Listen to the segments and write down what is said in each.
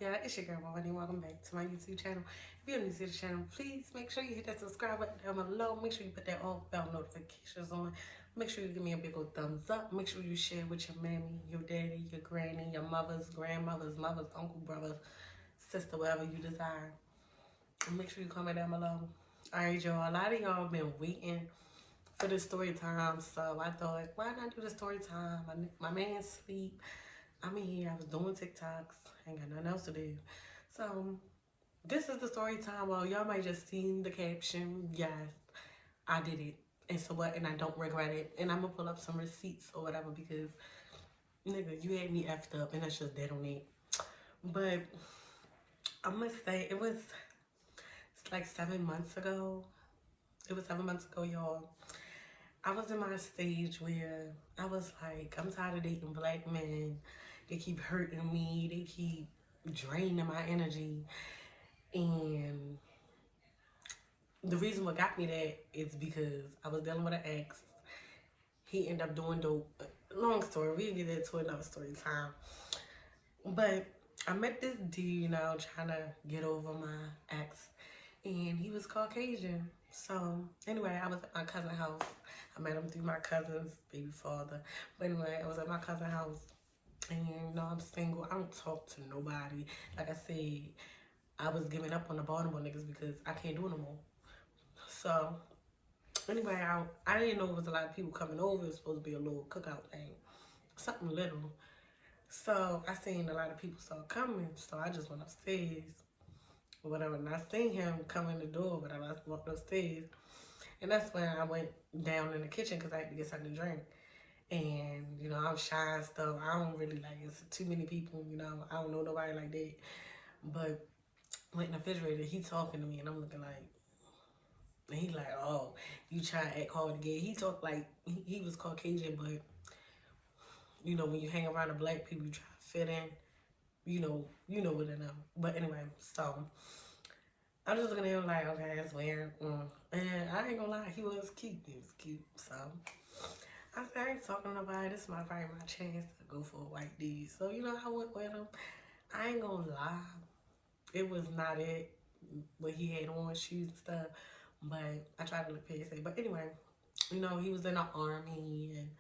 Yeah, it's your girl, Melanie. Welcome back to my YouTube channel. If you're new to the channel, please make sure you hit that subscribe button down below. Make sure you put that all bell notifications on. Make sure you give me a big old thumbs up. Make sure you share with your mammy, your daddy, your granny, your mothers, grandmothers, mothers, uncle, brother, sister, whatever you desire. And make sure you comment down below. Alright, y'all. A lot of y'all been waiting for this story time, so I thought, why not do the story time? My man sleep. I'm in here. I was doing TikToks. Ain't got nothing else to do. So this is the story time. Well, y'all might just seen the caption. Yes, I did it. And so what? And I don't regret it. And I'm gonna pull up some receipts or whatever because nigga, you had me effed up, and that's just dead on it. But I must say it's like 7 months ago. It was 7 months ago, y'all. I was in my stage where I was like, I'm tired of dating black men. They keep hurting me. They keep draining my energy. And the reason what got me that is because I was dealing with an ex. He ended up doing dope. Long story. We'll get into another story time. But I met this dude, trying to get over my ex. And he was Caucasian. So anyway, I was at my cousin's house. I met him through my cousin's baby father. But anyway, I was at my cousin's house. And I'm single. I don't talk to nobody. Like I said, I was giving up on the Baltimore niggas because I can't do it no more. So anyway, I didn't know it was a lot of people coming over. It was supposed to be a little cookout thing, something little. So I seen a lot of people start coming. So I just went upstairs or whatever. And I seen him come in the door, whatever. I walked upstairs. And that's when I went down in the kitchen because I had to get something to drink. And, I'm shy and stuff. I don't really like it's too many people, I don't know nobody like that. But went in the refrigerator, he talking to me and I'm looking like, and he like, oh, you try to act hard again. He talked like he was Caucasian, but when you hang around the black people, you try to fit in. You know what I know. But anyway, so I'm just looking at him like, okay, that's weird. And I ain't gonna lie, he was cute. He was cute. So I said, I ain't talking to nobody. This is probably my chance to go for a white dude. So I went with him. I ain't gonna lie, it was not it. What he had on, shoes and stuff. But I tried to look past it. But anyway, he was in the army and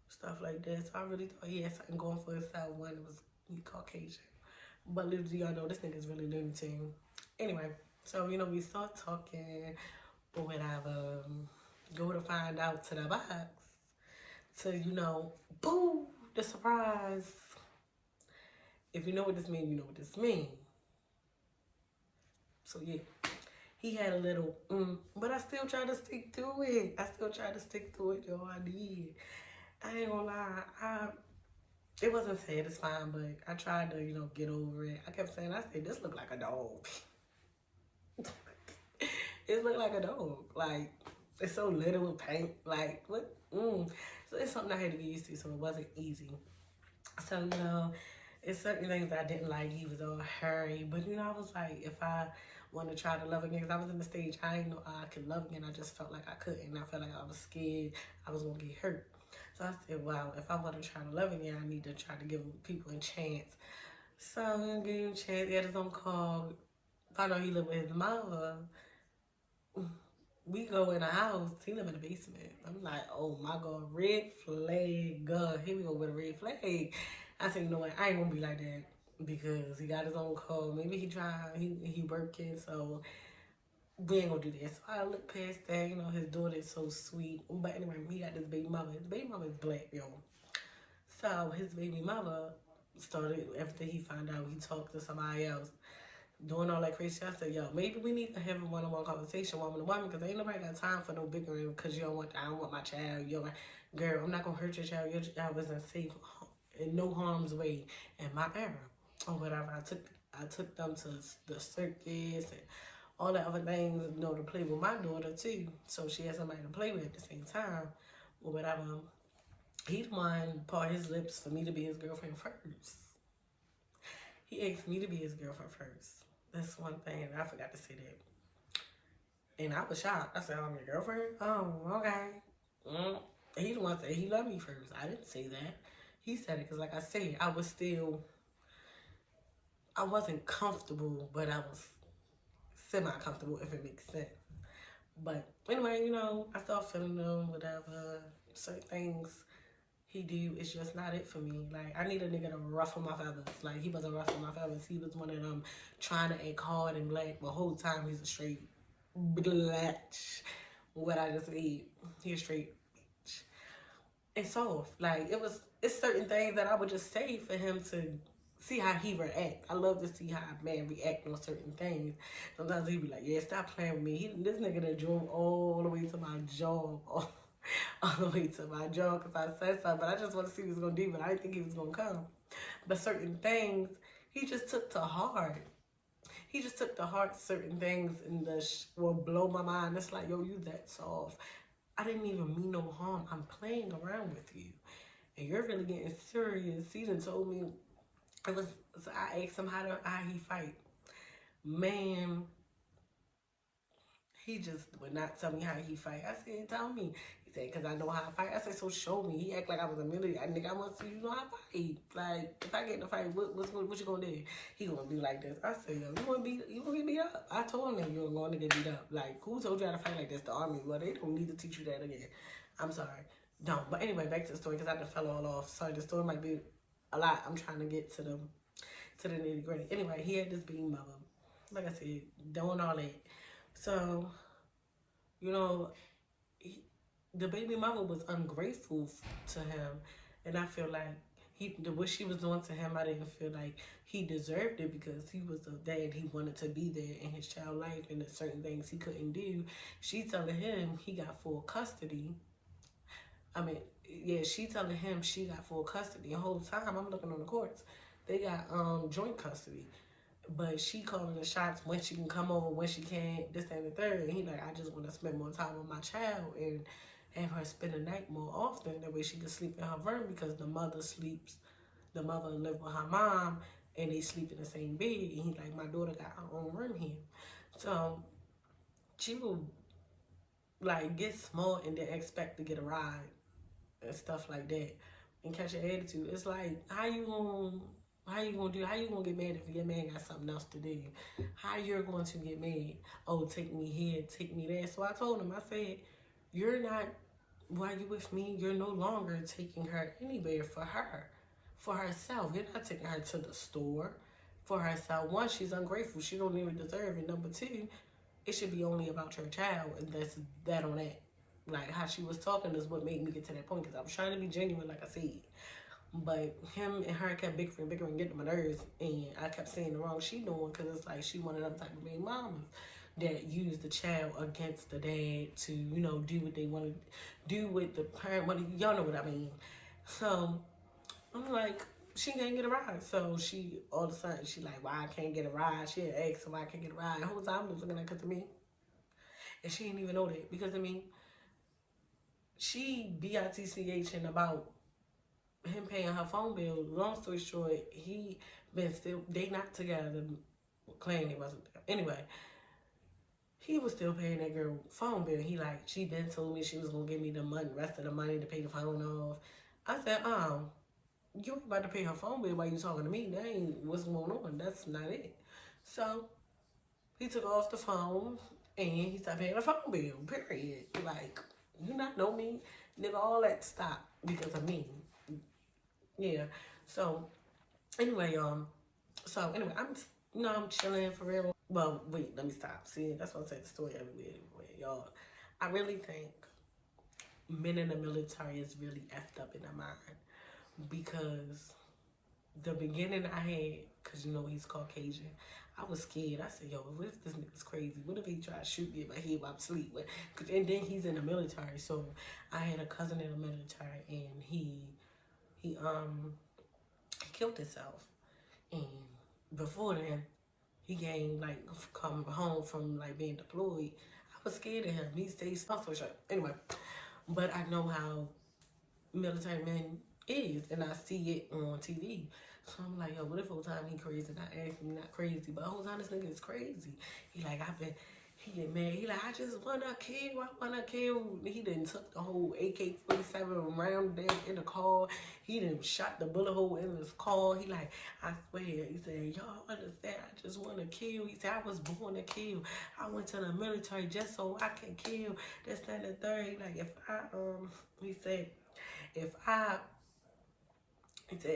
stuff like that. So I really thought he had something going for himself. One was he Caucasian. But little do y'all know, this nigga's really Looney Tune. Anyway, so we start talking or whatever. Go to find out to the box. To boo, the surprise. If you know what this means, you know what this means. So yeah. He had a little, but I still tried to stick to it. Y'all. I did. I ain't gonna lie. It wasn't satisfying, but I tried to, get over it. I kept saying, I said, this look like a dog. It looked like a dog. Like, it's so little with paint. Like, what? So it's something I had to get used to, so it wasn't easy. So, it's certain things I didn't like. He was all hurry. But, I was like, if I want to try to love again, because I was in the stage, I didn't know I could love again. I just felt like I couldn't. I felt like I was scared I was going to get hurt. So I said, wow, if I want to try to love again, I need to try to give people a chance. So I'm going to give him a chance. He had his own call. Found out he lived with his mother. We go in the house. He live in the basement. I'm like, oh my God, red flag. God, here we go with a red flag. I said, you know what? I ain't gonna be like that because he got his own car. Maybe he working, so we ain't gonna do that. So I look past that. His daughter is so sweet. But anyway, he got this baby mother. His baby mother is black, yo. So his baby mother started after he found out he talked to somebody else. Doing all that crazy shit. I said, yo, maybe we need to have a one-on-one conversation, woman to woman, because ain't nobody got time for no bickering because I don't want my child. Girl, I'm not going to hurt your child. Your child isn't safe in no harm's way in my era or whatever. I took them to the circus and all the other things, to play with my daughter too. So she had somebody to play with at the same time or whatever. He the one part his lips for me to be his girlfriend first. He asked me to be his girlfriend first. That's one thing. I forgot to say that. And I was shocked. I said, I'm your girlfriend? Oh, okay. He the one said he loved me first. I didn't say that. He said it because, like I said, I wasn't comfortable, but I was semi-comfortable, if it makes sense. But anyway, you know, I started feeling them, whatever. Certain things he do is just not it for me. Like, I need a nigga to ruffle my feathers. Like, he wasn't ruffling my feathers. He was one of them trying to act hard and black, but the whole time he's a straight black. What I just eat, he's straight. It's soft. Like, it's certain things that I would just say for him to see how he react. I love to see how a man react on certain things. Sometimes he be like, yeah, stop playing with me. This nigga that drove all the way to my job. All the way to my job because I said something, but I just want to see what he was going to do, but I didn't think he was going to come. But certain things, he just took to heart. He just took to heart certain things and will blow my mind. It's like, yo, you that soft. I didn't even mean no harm. I'm playing around with you. And you're really getting serious. He done told me, so I asked him how he fight. Man, he just would not tell me how he fight. I said, tell me. He said, because I know how I fight. I said, so show me. He act like I was a military. I want to see you know how I fight. Like, if I get in a fight, what you gonna do? He gonna do like this. I said, yo, you gonna get beat up? I told him that you were going to get beat up. Like, who told you how to fight like this? The army. Well, they don't need to teach you that again. I'm sorry. Don't. But anyway, back to the story because I done fell all off. Sorry, the story might be a lot. I'm trying to get to the nitty gritty. Anyway, he had this being mother. Like I said, doing all that. So, you know, the baby mother was ungrateful to him, and I feel like what she was doing to him, I didn't feel like he deserved it because he was a dad. He wanted to be there in his child life, and there's certain things he couldn't do. She telling him he got full custody. I mean, yeah, she telling him she got full custody. The whole time I'm looking on the courts, they got joint custody. But she calling the shots when she can come over, when she can't, this, that, and the third. And he like, I just want to spend more time with my child and have her spend the night more often. That way she can sleep in her room because the mother live with her mom and they sleep in the same bed. And he like, my daughter got her own room here. So she will like get small and then expect to get a ride and stuff like that and catch an attitude. It's like, how you gonna get mad if your man got something else to do? How you're going to get mad? Oh, take me here, take me there. So I told him, I said, you're not, while you with me, you're no longer taking her anywhere for herself. You're not taking her to the store for herself. One, she's ungrateful. She don't even deserve it. Number two, it should be only about your child, and that's that on that. Like, how she was talking is what made me get to that point, because I was trying to be genuine, like I said. But him and her kept bickering, getting on my nerves, and I kept saying the wrong she doing, because it's like she one of them type of baby mamas that use the child against the dad to, you know, do what they want to do with the parent. Y'all know what I mean. So I'm like, she can't get a ride. So she, all of a sudden, she like, why I can't get a ride? She had asked her why I can't get a ride. The whole time I was looking at her to me. And she didn't even know that. Because, I mean, she BITCHing about him paying her phone bill. Long story short, they not together, claiming he wasn't there. Anyway, he was still paying that girl phone bill. He like, she been told me she was gonna give me the rest of the money to pay the phone off. I said, you ain't about to pay her phone bill while you talking to me. That ain't what's going on. That's not it. So he took off the phone and he started paying the phone bill. Period. Like, you not know me, nigga. All that stopped because of me. Yeah. So anyway, I'm chilling for real. Well, wait, let me stop. See, that's why I say the story everywhere, y'all. I really think men in the military is really effed up in their mind because the beginning I had, because you know he's Caucasian, I was scared. I said, yo, what if this nigga's crazy? What if he try to shoot me in my head while I'm asleep? And then he's in the military. So I had a cousin in the military, and he killed himself. And before then, he came like come home from like being deployed. I was scared of him. He stayed so short. Anyway, but I know how military men is, and I see it on TV. So I'm like, yo, what if whole time he crazy? Not asking me not crazy, but whole time this nigga is crazy. He get mad. He like, I just wanna kill. I wanna kill. He done took the whole AK-47 round there in the car. He done shot the bullet hole in his car. He like, I swear. He said, y'all understand? I just wanna kill. He said, I was born to kill. I went to the military just so I can kill. That's not the third. He like, if I he said, if I he said,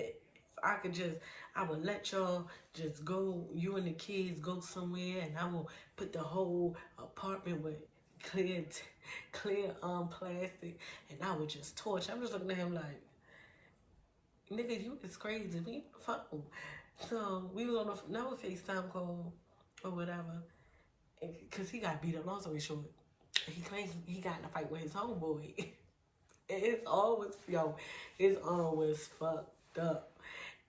if I could just, I would let y'all just go, you and the kids go somewhere, and I will put the whole apartment with clear plastic, and I would just torch. I'm just looking at him like, nigga, you is crazy. We on the phone. So we was on another FaceTime call or whatever, because he got beat up. Long story short, he claims he got in a fight with his homeboy. It's always, yo, it's always fucked up.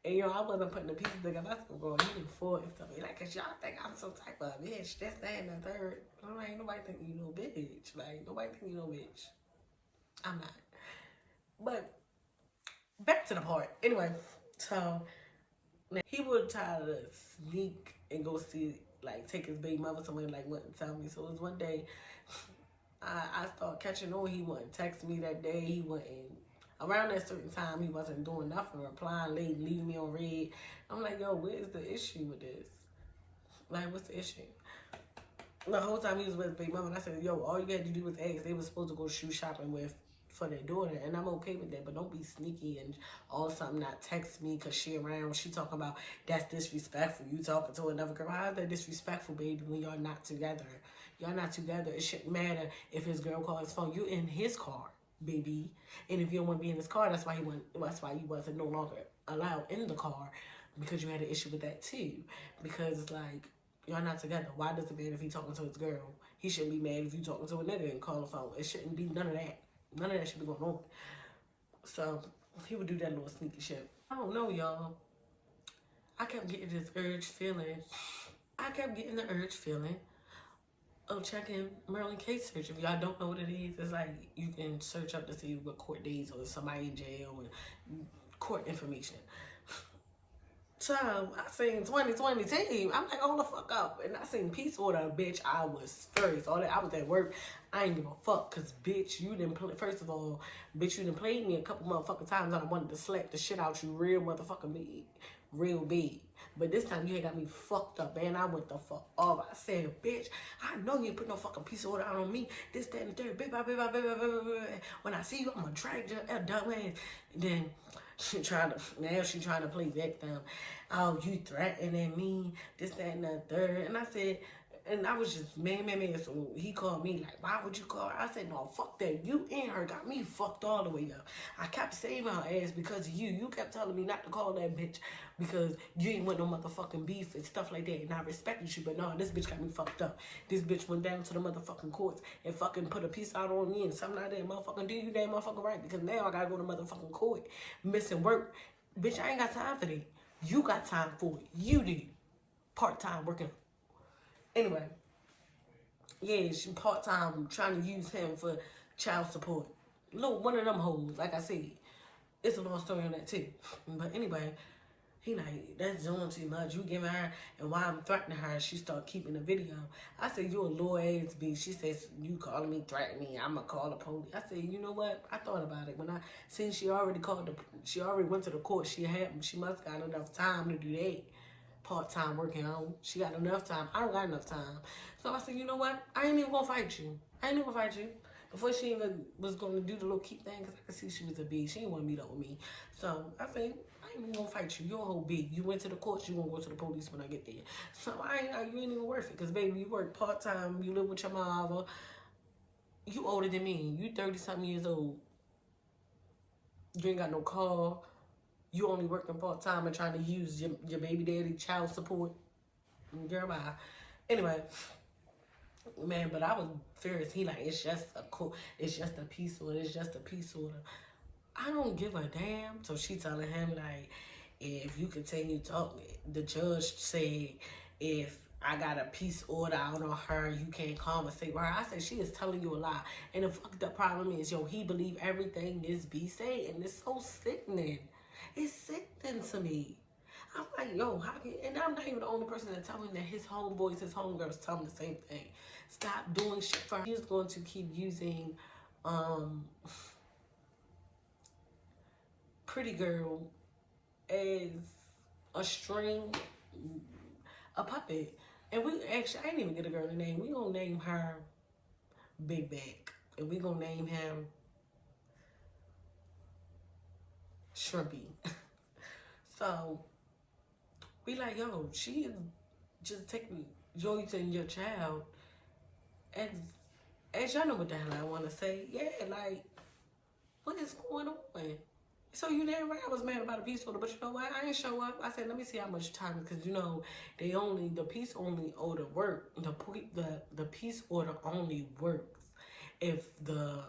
And yo, I wasn't putting the pieces together. I said, bro, he done fought and stuff. He like, cause y'all think I'm some type of bitch. That's that and the third. I'm like, ain't nobody think you no bitch. Like, nobody think you no bitch. I'm not. But back to the part. Anyway, so he would try to sneak and go see, like, take his baby mother somewhere, like, wouldn't tell me. So it was one day, I started catching on. He wouldn't text me that day. He wouldn't. Around that certain time, he wasn't doing nothing, replying late, leaving me on read. I'm like, yo, what is the issue with this? Like, what's the issue? The whole time he was with his baby mama, and I said, yo, all you had to do was ask. They were supposed to go shoe shopping with for their daughter, and I'm okay with that, but don't be sneaky and all of a sudden not text me because she around. She talking about that's disrespectful. You talking to another girl. How is that disrespectful, baby, when y'all not together? Y'all not together. It shouldn't matter if his girl calls his phone. You in his car, baby. And if you don't want to be in his car, that's why you wasn't no longer allowed in the car, because you had an issue with that too. Because it's like, y'all not together. Why does it matter if he talking to his girl? He shouldn't be mad if you talking to a nigga and call the phone. It shouldn't be none of that. None of that should be going on. So he would do that little sneaky shit. I don't know, y'all. I kept getting this urge feeling. I kept getting the urge feeling of checking Maryland case search. If y'all don't know what it is, it's like you can search up to see what court days or somebody in jail and court information. So I seen 2020 team. I'm like, hold the fuck up. And I seen peace order, bitch. I was furious. All that, I was at work. I ain't give a fuck, cause bitch, you didn't play. First of all, bitch, you done played me a couple motherfucking times, and I wanted to slap the shit out you real motherfucking big, real big. But this time you ain't got me fucked up, man. I went the fuck off. I said, bitch, I know you ain't put no fucking peace order out on me. This, that, and the third. When I see you, I'm gonna drag your dumb ass. Then she trying to play victim. Oh, you threatening me, this, that, and the third. And I said, and I was just man. So he called me like, why would you call her? I said, no, fuck that. You and her got me fucked all the way up. I kept saving her ass because of you. You kept telling me not to call that bitch because you ain't want no motherfucking beef and stuff like that. And I respected you, but no, this bitch got me fucked up. This bitch went down to the motherfucking courts and fucking put a piece out on me and something like that. Motherfucking do you damn motherfucking right, because now I gotta go to motherfucking court missing work. Bitch, I ain't got time for that. You got time for it. You do. Part-time working. Anyway, yeah, she part-time trying to use him for child support. Look, one of them hoes, like I said. It's a long story on that too. But anyway, he like, that's doing too much. You giving her, and while I'm threatening her, she start keeping the video. I said, you a little ass bitch. She says, you calling me, threatening me, I'ma call the police. I said, you know what? I thought about it. When I seen she already went to the court. She must got enough time to do that. Part-time working on. She got enough time. I don't got enough time. So I said, you know what? I ain't even gonna fight you. Before she even was going to do the little keep thing, because I could see she was a big. She didn't want to meet up with me. So I said, I ain't even going to fight you. You're a whole big. You went to the courts, you going to go to the police when I get there. So you ain't even worth it, because, baby, you work part-time. You live with your mama. You older than me. You 30-something years old. You ain't got no car. You only working part-time and trying to use your baby daddy child support. Girl, bye. Anyway, man, but I was furious. He like, it's just a peace order. It's just a peace order. I don't give a damn. So she telling him like, if you continue talking, the judge said if I got a peace order out on her, you can't conversate with her. I said, she is telling you a lie. And the fucked up problem is, yo, he believe everything this B say, and it's so sickening. It's sickening to me. I'm like, yo, how can, and I'm not even the only person that tell him that his homeboys, his homegirls tell him the same thing. Stop doing shit for her. He's going to keep using Pretty Girl as a string, a puppet. And we actually, I didn't even get a girl a name. We gonna name her Big Back. And we gonna name him Shrimpy. So, we like, yo, she is just taking joy to your child. As y'all know what the hell I want to say. Yeah, like, what is going on? So you damn right I was mad about a peace order, but you know what? I didn't show up. I said, let me see how much time, because you know the peace only order work. The peace order only works if the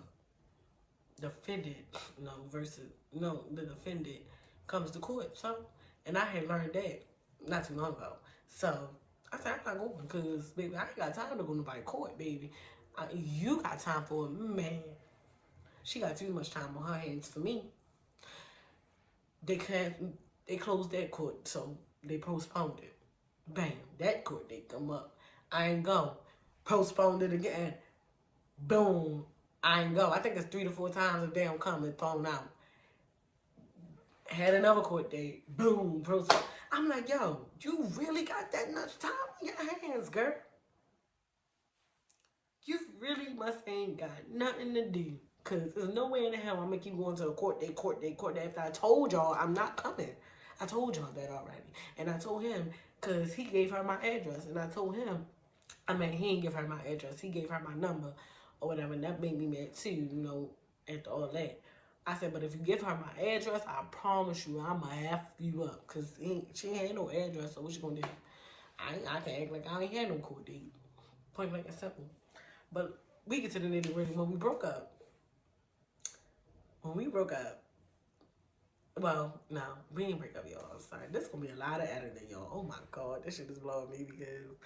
defendant the defendant comes to court. So, and I had learned that not too long ago. So I said, I'm not going because baby, I ain't got time to go to nobody court, baby. You got time for it, man. She got too much time on her hands for me. They closed that court, so they postponed it. Bam, that court date come up. I ain't go. Postponed it again. Boom, I ain't go. I think it's 3 to 4 times a damn come and thrown out. Had another court date. Boom, postponed. I'm like, yo, you really got that much time on your hands, girl? You really must ain't got nothing to do. Because there's no way in the hell I'm going to keep going to a court date after I told y'all I'm not coming. I told y'all that already. And I told him, because he gave her my address. And I told him, he didn't give her my address. He gave her my number or whatever. And that made me mad too, you know, after all that. I said, but if you give her my address, I promise you I'm going to F you up. Because she ain't had no address, so what you going to do? I can act like I ain't had no court date. Point blank and simple. But we get to the nitty-gritty when we broke up. When we broke up, well, no, we didn't break up, y'all. I'm sorry. This is going to be a lot of editing, y'all. Oh, my God. This shit is blowing me because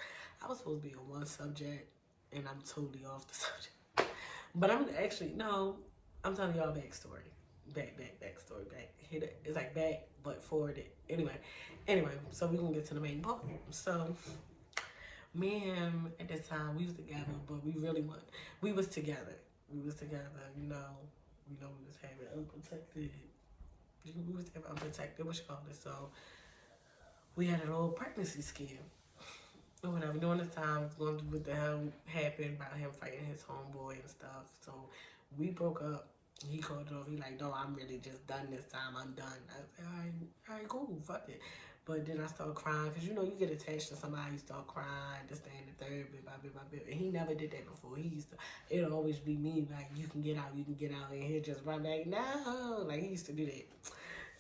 I was supposed to be on one subject, and I'm totally off the subject. But I'm actually, no, I'm telling y'all a backstory. Backstory. It's like back, but forward it. Anyway, so we're going to get to the main part. So, me and him at this time, we was together, but we was together. We was together, you know, we was having unprotected, what you call it? So we had a little pregnancy scare. Or whatever. During this time, going through what the hell happened about him fighting his homeboy and stuff. So we broke up. He called it off. He like, no, I'm really just done this time. I'm done. I said, all right, cool, fuck it. But then I started crying because, you know, you get attached to somebody, you start crying, this, that, and the third, bit. And he never did that before. He used to, it'll always be me, like, you can get out, and he'll just run back, no. Like, he used to do that.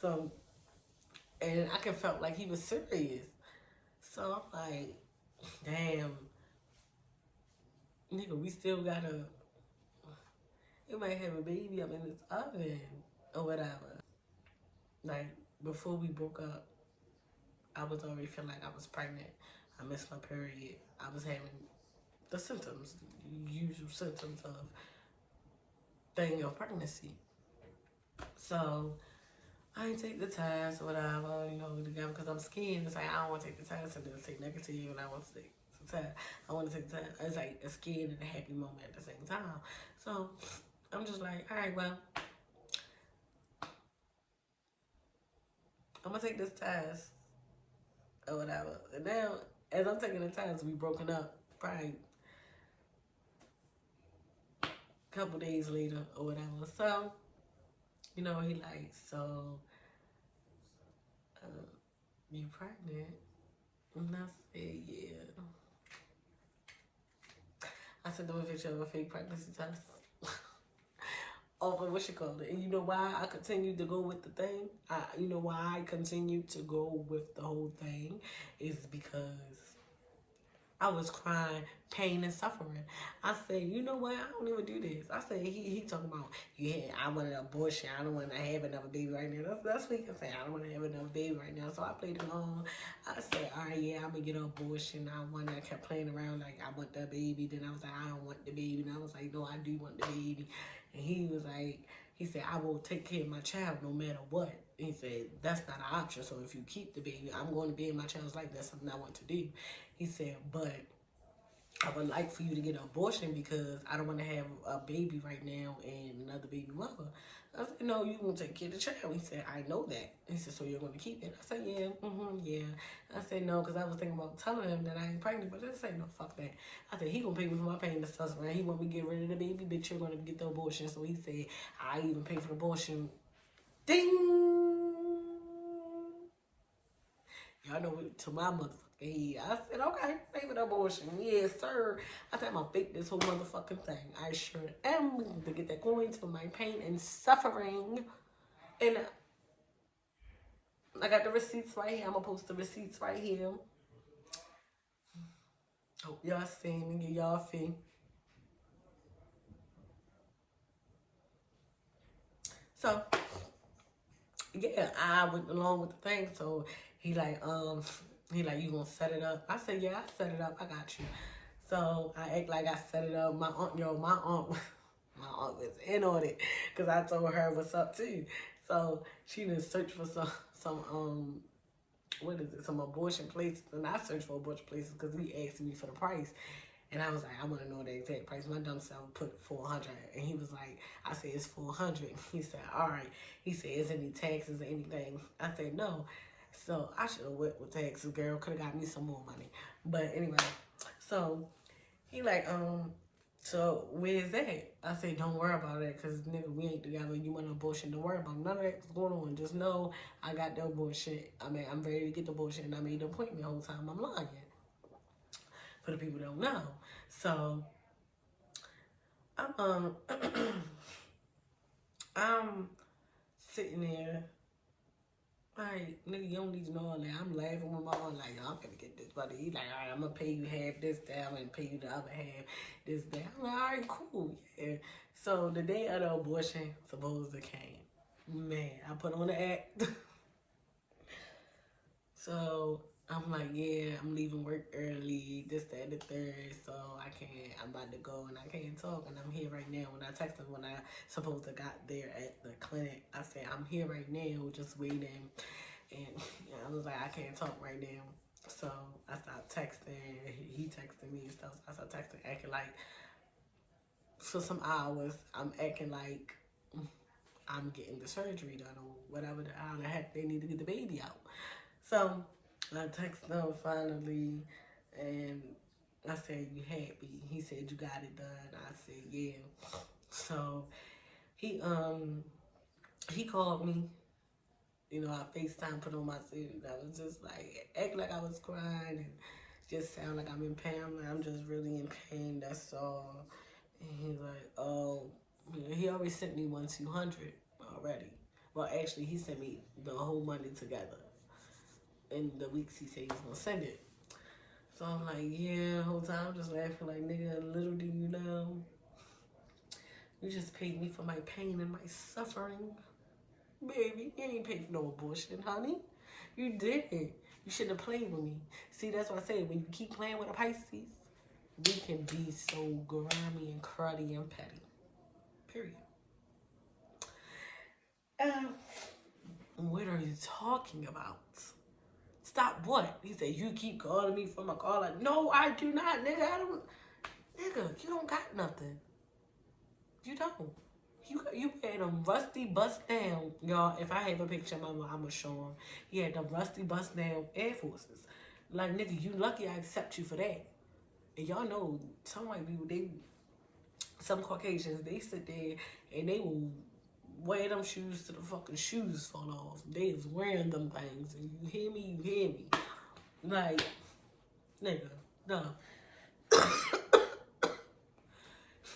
So, and I felt like he was serious. So I'm like, damn, nigga, we still gotta, you might have a baby up in this oven or whatever. Like, before we broke up, I was already feeling like I was pregnant. I missed my period. I was having the symptoms, the usual symptoms of pregnancy. So I didn't take the test or whatever, you know, because I'm scared. It's like I don't want to take the test and then take negative, and I want to take the test. I want to take the test. It's like a scared and a happy moment at the same time. So I'm just like, all right, well, I'm gonna take this test or whatever. And now, as I'm taking the test, we broken up probably a couple days later or whatever. So, you know, he like, so, you pregnant? And I said, yeah. I sent him a picture of a fake pregnancy test. Off of what you call it. And you know why I continued to go with the thing? You know why I continued to go with the whole thing? Is because I was crying, pain and suffering. I said, you know what? I don't even do this. I said, he talking about, yeah, I want an abortion. I don't want to have another baby right now. That's what he can say. I don't want to have another baby right now. So I played along. I said, all right, yeah, I'm going to get an abortion. I kept playing around like, I want the baby. Then I was like, I don't want the baby. And I was like, no, I do want the baby. And he was like, He said, I will take care of my child no matter what. He said, that's not an option. So if you keep the baby, I'm going to be in my child's life. That's something I want to do. He said, but I would like for you to get an abortion because I don't want to have a baby right now and another baby mother. I said, no, you won't take care of the child. He said, I know that. He said, so you're going to keep it? I said, yeah, yeah. I said, no, because I was thinking about telling him that I ain't pregnant, but I said, no, fuck that. I said, he going to pay me for my pain and suffering. He want me to get rid of the baby, bitch, you're going to get the abortion. So he said, I even pay for the abortion. Ding! Y'all know it to my motherfucking head. I said, okay, pay for the abortion. Yes, sir. I said, I'm going to fake this whole motherfucking thing. I sure am going to get that coin for my pain and suffering. And I got the receipts right here. I'm going to post the receipts right here. Hope y'all see me. Get y'all fee. So, yeah, I went along with the thing. So, he like, you gonna set it up? I said, yeah, I set it up. I got you. So, I act like I set it up. My aunt my aunt was in on it because I told her what's up too. So, she didn't search for some what is it, some abortion places. And I searched for abortion places because he asked me for the price. And I was like, I want to know the exact price. My dumb self put 400, and he was like, I said it's 400. He said, all right. He said, is any taxes or anything? I said no. So I should have went with taxes, girl. Could have got me some more money. But anyway, so he like, so where's that? I said, don't worry about it, cause nigga, we ain't together. You want an abortion? Don't worry about none of that's going on. Just know I got the abortion. I mean, I'm ready to get the abortion, and I made the appointment the whole time. I'm lying. For the people that don't know. So I'm I'm sitting there like, nigga, you don't need to know all that. I'm laughing with my aunt like, I'm gonna get this buddy. He like, all right, I'm gonna pay you half this, that, I'm gonna pay you the other half, this, that. I'm like, all right, cool, yeah. So the day of the abortion supposed to came. Man, I put on the act. So I'm like, yeah, I'm leaving work early, this, that, and the third, so I'm about to go and I can't talk, and I'm here right now. When I texted when I supposed to got there at the clinic, I said, I'm here right now, just waiting, and I was like, I can't talk right now. So I stopped texting, he texted me and stuff, so I started texting, acting like, for some hours, I'm acting like I'm getting the surgery done or whatever how the heck they need to get the baby out. So I texted him finally, and I said, you happy? He said, you got it done. I said, yeah. So he called me. You know, I FaceTime, put on my suit. I was just like, act like I was crying and just sound like I'm in pain. I'm like, I'm just really in pain, that's all. And he's like, oh, he already sent me 200 already. Well, actually, he sent me the whole money together. In the weeks he said he was gonna send it. So I'm like, yeah, the whole time I'm just laughing like, nigga, little do you know, you just paid me for my pain and my suffering. Baby, you ain't paid for no abortion, honey. You didn't. You shouldn't have played with me. See, that's what I say. When you keep playing with a Pisces, we can be so grimy and cruddy and petty. Period. What are you talking about? Stop what? He said, you keep calling me from a caller. No, I do not, nigga. I don't. Nigga, you don't got nothing. You don't. You had them rusty bust down, y'all. If I have a picture of my I'ma show him. He had them rusty bust down Air Forces. Like, nigga, you lucky I accept you for that. And y'all know some white people, some Caucasians, they sit there and they will wear them shoes till the fucking shoes fall off. They is wearing them things. And you hear me, you hear me. Like, nigga, no.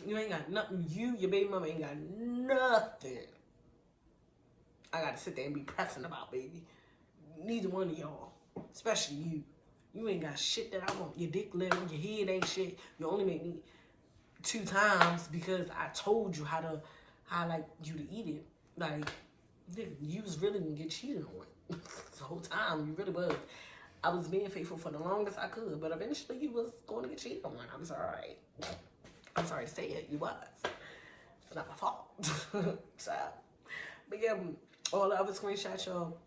You ain't got nothing. Your baby mama ain't got nothing. I gotta sit there and be pressing about, baby. Neither one of y'all. Especially you. You ain't got shit that I want. Your dick little, your head ain't shit. You only make me 2 times because I told you how I like you to eat it. Like, nigga, you was really gonna get cheated on. The whole time, you really was. I was being faithful for the longest I could, but eventually you was going to get cheated on. I'm sorry. I'm sorry to say it, you was. It's not my fault. So, but yeah, all the other screenshots, y'all,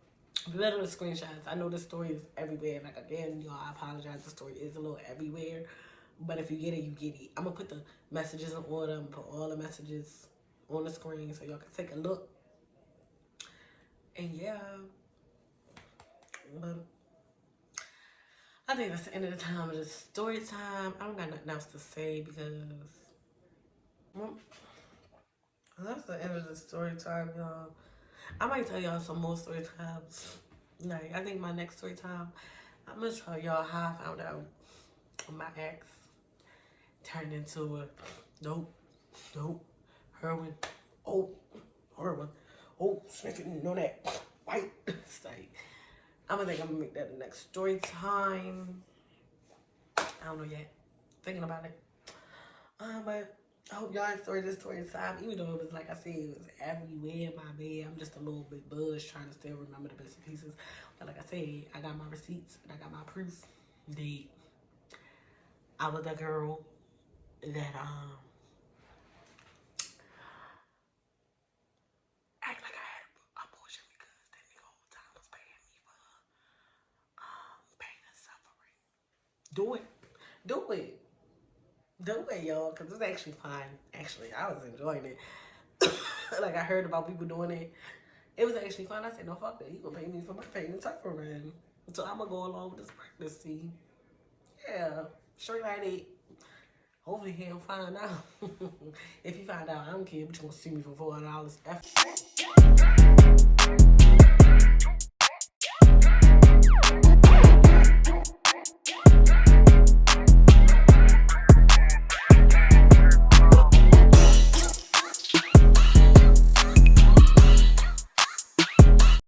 little screenshots. I know the story is everywhere. Like, again, y'all, I apologize. The story is a little everywhere. But if you get it, you get it. I'm going to put the messages in order. I'm going to put all the messages on the screen so y'all can take a look. And yeah, but I think that's the end of the time of the story time. I don't got nothing else to say because, well, that's the end of the story time, y'all. I might tell y'all some more story times. Like, I think my next story time, I'm gonna tell y'all how I found out my ex turned into a nope, heroin, heroin, sniffing, know that, white. It's like, I'm gonna make that the next story time. I don't know yet. Thinking about it. But I hope y'all enjoyed this story time. Even though it was, like I said, it was everywhere in my bed. I'm just a little bit buzzed trying to still remember the bits and pieces. But like I said, I got my receipts and I got my proof that I was the girl that act like I had abortion because that nigga whole time was paying me for pain and suffering. Do it. Do it. Do it, y'all, because it's actually fun. Actually, I was enjoying it. Like, I heard about people doing it. It was actually fun. I said, no, fuck that. He gonna pay me for my pain and suffering. So I'm gonna go along with this practice, see? Yeah, straight like that. Hopefully he'll find out. If he find out, I don't care, but you gonna sue me for $400.